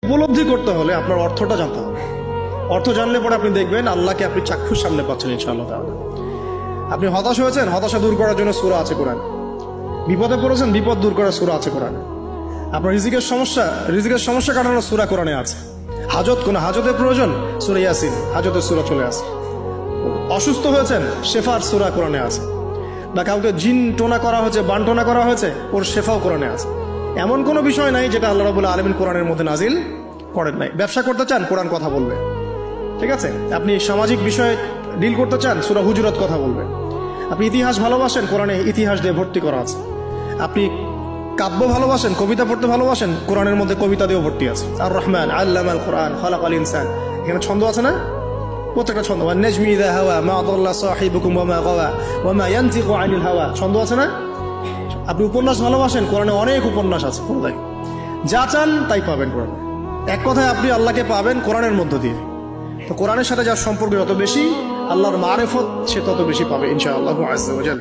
উপলব্ধি করতে হলে আপনার অর্থটা জানতে হবে। অর্থ জানলে পরে আপনি দেখবেন আল্লাহকে আপনি চাক্ষুর সামনে পাচ্ছেন ইনশাআল্লাহ তাআলা। আপনি হতাশ হয়েছেন, হতাশা দূর করার জন্য সূরা আছে কোরআন। বিপদে পড়েছেন, বিপদ দূর করার সূরা আছে কোরআনে। আপনার রিজিকের সমস্যা কাটানোর সূরা কোরআনে আছে। কোন হাজতের প্রয়োজন, সূরা ইয়াসিন হাজতের সূরা চলে আসে। অসুস্থ হয়েছেন, শেফার সূরা কোরআনে আছে। বা কাউকে জিন টোনা করা হয়েছে, বানটোনা করা হয়েছে, ওর শেফাও কোরআনে আছে। এমন কোনো বিষয় নাই যেটা আল্লাহ রাব্বুল আলামিন কোরআনের মধ্যে নাজিল করেন নাই। ব্যবসা করতে চান, কোরআন কথা বলবে, ঠিক আছে? আপনি সামাজিক বিষয়ে ডিল করতে চান, সূরা হুজুরাত কথা বলবে। আপনি ইতিহাস ভালোবাসেন, কোরআনে ইতিহাস দিয়ে ভর্তি করা আছে। আপনি কাব্য ভালোবাসেন, কবিতা পড়তে ভালোবাসেন, কোরআনের মধ্যে কবিতা দিয়েও ভর্তি আছে। আর রহমান আল্লামাল কোরআন খালাকাল ইনসান, এখানে ছন্দ আছে না? প্রত্যেকটা ছন্দ। ওয়ান নাজমি ইযা হাওয়া মা দাল্লা সাহিবুকুম ওয়া মা গাওয়া ওয়া মা ইয়ানতিকু আনিল হাওয়া, ছন্দ আছে না? আপনি উপন্যাস ভালোবাসেন, কোরআনে অনেক উপন্যাস আছে। পড়াই যা চান তাই পাবেন কোরআনে। এক কথায় আপনি আল্লাহকে পাবেন কোরআনের মধ্য দিয়ে। তো কোরআনের সাথে যার সম্পর্ক যত বেশি, আল্লাহর মারিফত সে তত বেশি পাবে ইনশাআল্লাহু আযজা ওয়া জাল।